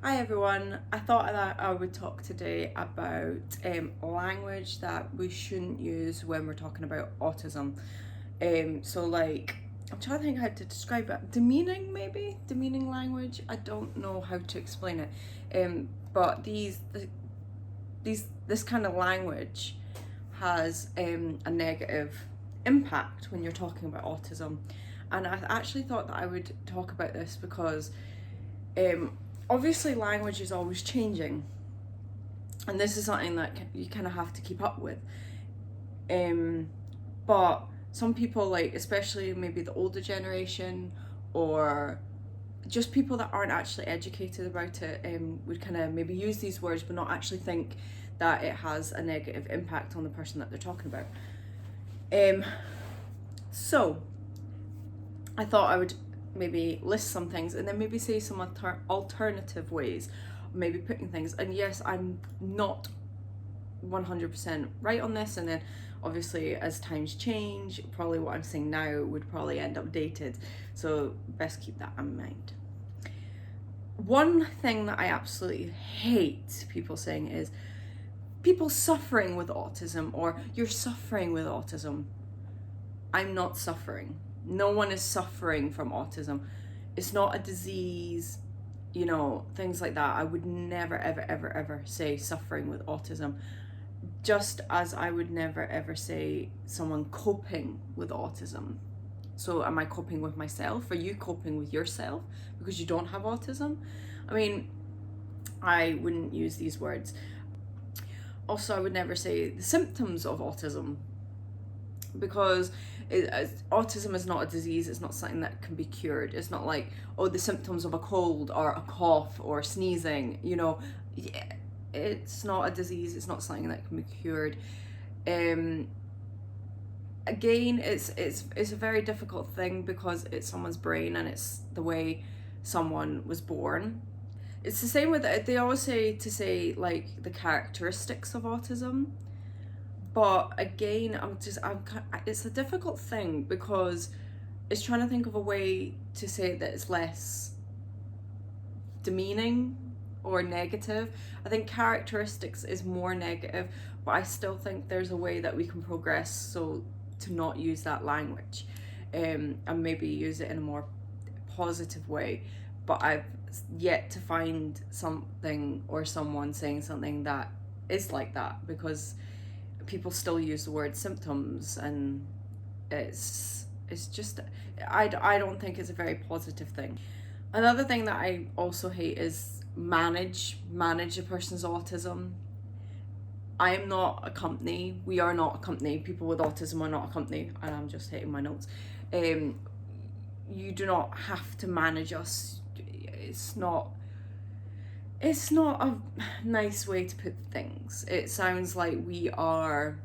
Hi everyone, I thought that I would talk today about language that we shouldn't use when we're talking about autism. I'm trying to think how to describe it. Demeaning, maybe? Demeaning language? I don't know how to explain it. But this kind of language has a negative impact when you're talking about autism. And I actually thought that I would talk about this because um, obviously language is always changing, and this is something that you kind of have to keep up with. But some people, like especially maybe the older generation, or just people that aren't actually educated about it, would kind of maybe use these words but not actually think that it has a negative impact on the person that they're talking about. So I thought I would maybe list some things and then maybe say some alternative ways, maybe putting things. And yes, I'm not 100% right on this, and then obviously as times change, probably what I'm saying now would probably end up dated, so best keep that in mind. One thing that I absolutely hate people saying is people suffering with autism, or you're suffering with autism. I'm not suffering. No one is suffering from autism. It's not a disease, things like that. I would never, ever, ever, ever say suffering with autism. Just as I would never, ever say someone coping with autism. So, am I coping with myself? Are you coping with yourself because you don't have autism? I mean, I wouldn't use these words. Also, I would never say the symptoms of autism, because autism is not a disease. It's not something that can be cured. It's not like, oh, the symptoms of a cold or a cough or sneezing, it's not a disease. It's not something that can be cured. Again, it's a very difficult thing because it's someone's brain and it's the way someone was born. It's the same with, they always say to say like the characteristics of autism, but again, it's a difficult thing because it's trying to think of a way to say that it's less demeaning or negative. I think characteristics is more negative, but I still think there's a way that we can progress so to not use that language, and maybe use it in a more positive way. But I've yet to find something or someone saying something that is like that, because people still use the word symptoms, and it's just, I don't think it's a very positive thing. Another thing that I also hate is manage a person's autism. I am not a company. We are not a company. People with autism are not a company, and I'm just hitting my notes. You do not have to manage us. It's not a nice way to put things. It sounds like we are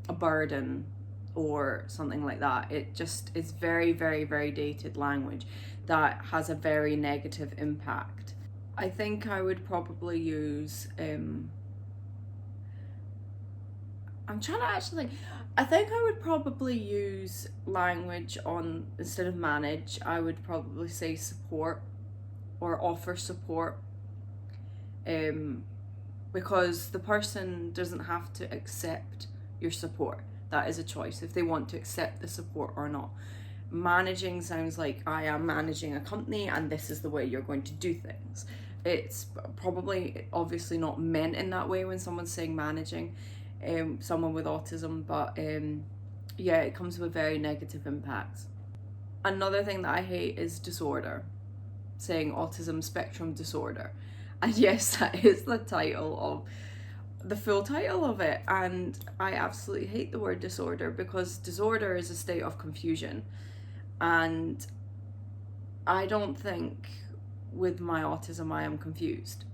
a burden or something like that. It just is very, very, very dated language that has a very negative impact. I think I would probably use I'm trying to actually think. I think I would probably use language on, instead of manage, I would probably say support or offer support, because the person doesn't have to accept your support. That is a choice if they want to accept the support or not. Managing sounds like I am managing a company and this is the way you're going to do things. It's probably obviously not meant in that way when someone's saying managing someone with autism, but yeah, it comes with very negative impacts. Another thing that I hate is disorder, saying autism spectrum disorder. And yes, that is the full title of it. And I absolutely hate the word disorder, because disorder is a state of confusion. And I don't think with my autism I am confused,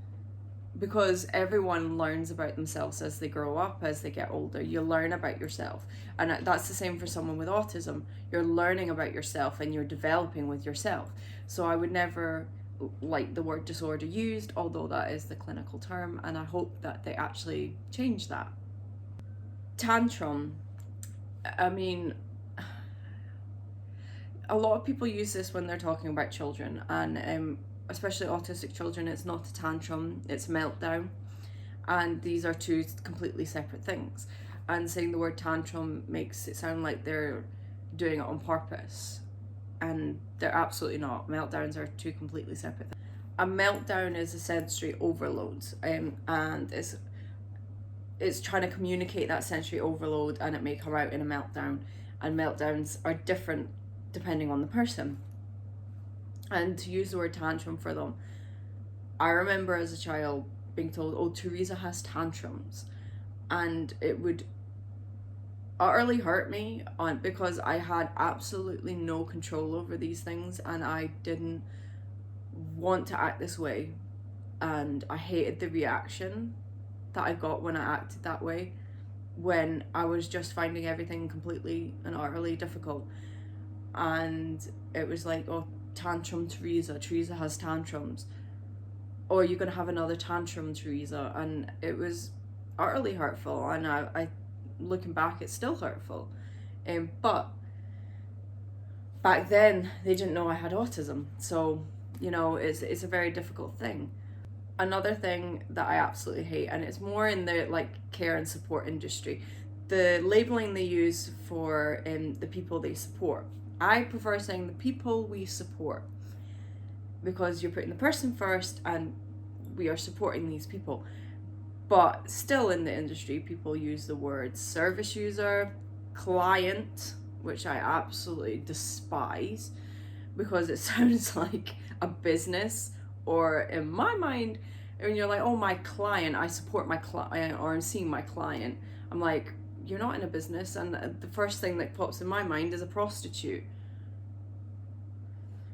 because everyone learns about themselves as they grow up, as they get older. You learn about yourself, and that's the same for someone with autism. You're learning about yourself and you're developing with yourself. So I would never like the word disorder used, although that is the clinical term, and I hope that they actually change that. Tantrum, I mean, a lot of people use this when they're talking about children, and especially autistic children, it's not a tantrum, it's a meltdown. And these are two completely separate things. And saying the word tantrum makes it sound like they're doing it on purpose. And they're absolutely not. Meltdowns are two completely separate things. A meltdown is a sensory overload, and it's trying to communicate that sensory overload, and it may come out in a meltdown. And meltdowns are different depending on the person. And to use the word tantrum for them, I remember as a child being told, oh, Teresa has tantrums. And it would utterly hurt me because I had absolutely no control over these things, and I didn't want to act this way. And I hated the reaction that I got when I acted that way, when I was just finding everything completely and utterly difficult. And it was like, oh, tantrum Teresa has tantrums, or you're gonna have another tantrum, Teresa. And it was utterly hurtful, and I looking back, it's still hurtful. But back then they didn't know I had autism, so it's a very difficult thing. Another thing that I absolutely hate, and it's more in the like care and support industry, the labeling they use for the people they support. I prefer saying the people we support, because you're putting the person first and we are supporting these people. But still in the industry, people use the words service user, client, which I absolutely despise, because it sounds like a business. Or in my mind, when you're like, oh, my client, I support my client, or I'm seeing my client, I'm like, you're not in a business. And the first thing that pops in my mind is a prostitute,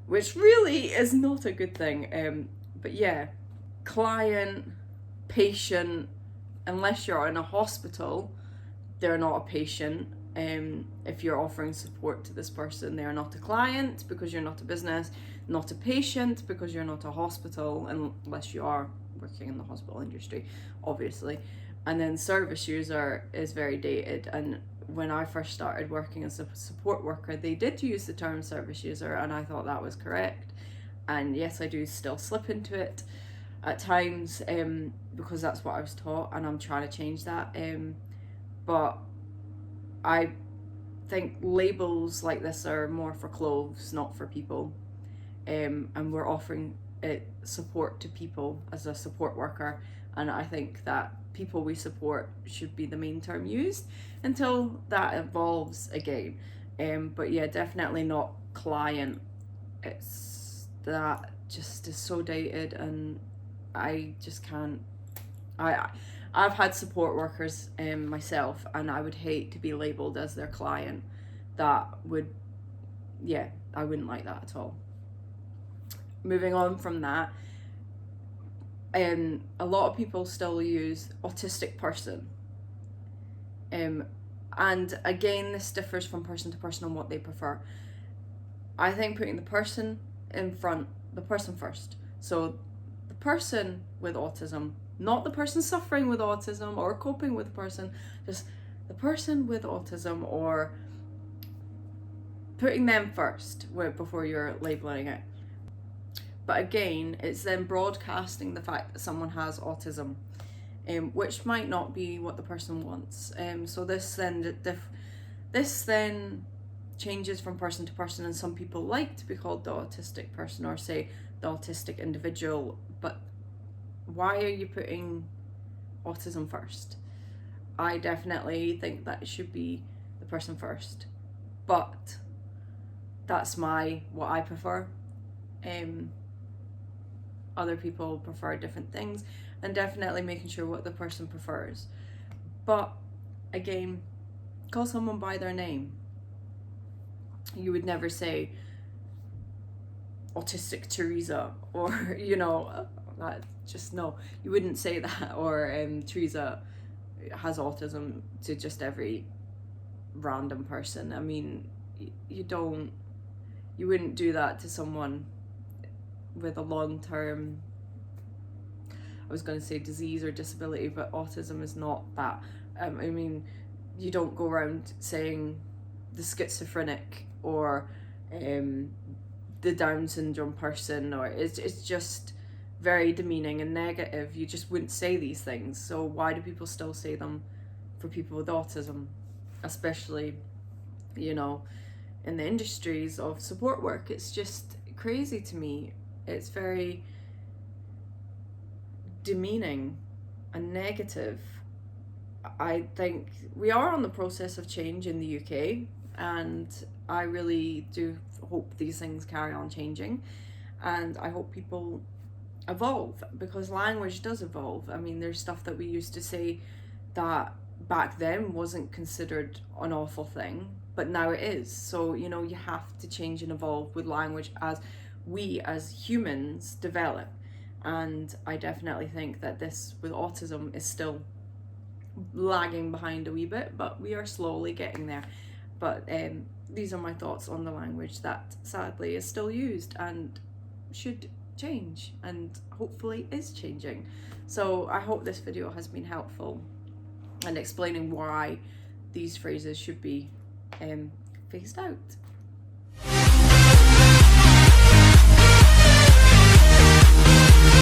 which really is not a good thing. But yeah, client, patient, unless you're in a hospital, they're not a patient. If you're offering support to this person, they are not a client, because you're not a business, not a patient, because you're not a hospital, unless you are working in the hospital industry, obviously. And then service user is very dated, and when I first started working as a support worker, they did use the term service user, and I thought that was correct. And yes, I do still slip into it at times, because that's what I was taught, and I'm trying to change that. But I think labels like this are more for clothes, not for people. And we're offering support to people as a support worker, and I think that people we support should be the main term used until that evolves again. But yeah, definitely not client. It's that just is so dated, and I just can't. I've had support workers myself, and I would hate to be labelled as their client. That would, yeah, I wouldn't like that at all. Moving on from that, a lot of people still use autistic person. And again, this differs from person to person on what they prefer. I think putting the person in front, the person first. So the person with autism, not the person suffering with autism or coping with the person, just the person with autism, or putting them first before you're labeling it. But again, it's then broadcasting the fact that someone has autism, which might not be what the person wants. So this then changes from person to person, and some people like to be called the autistic person, or say the autistic individual. But why are you putting autism first? I definitely think that it should be the person first, but that's what I prefer. Other people prefer different things, and definitely making sure what the person prefers. But again, call someone by their name. You would never say autistic Teresa, or that, just no, you wouldn't say that. Or Teresa has autism to just every random person. I mean, you wouldn't do that to someone with a long-term, I was going to say disease or disability, but autism is not that. I mean, you don't go around saying the schizophrenic, or the Down syndrome person, or it's just very demeaning and negative. You just wouldn't say these things. So why do people still say them for people with autism, especially, you know, in the industries of support work? It's just crazy to me. It's very demeaning and negative. I think we are on the process of change in the UK, and I really do hope these things carry on changing, and I hope people evolve, because language does evolve. I mean, there's stuff that we used to say that back then wasn't considered an awful thing, but now it is. So, you know, you have to change and evolve with language as we as humans develop. And I definitely think that this with autism is still lagging behind a wee bit, but we are slowly getting there. But these are my thoughts on the language that sadly is still used and should change, and hopefully is changing. So I hope this video has been helpful and explaining why these phrases should be phased out.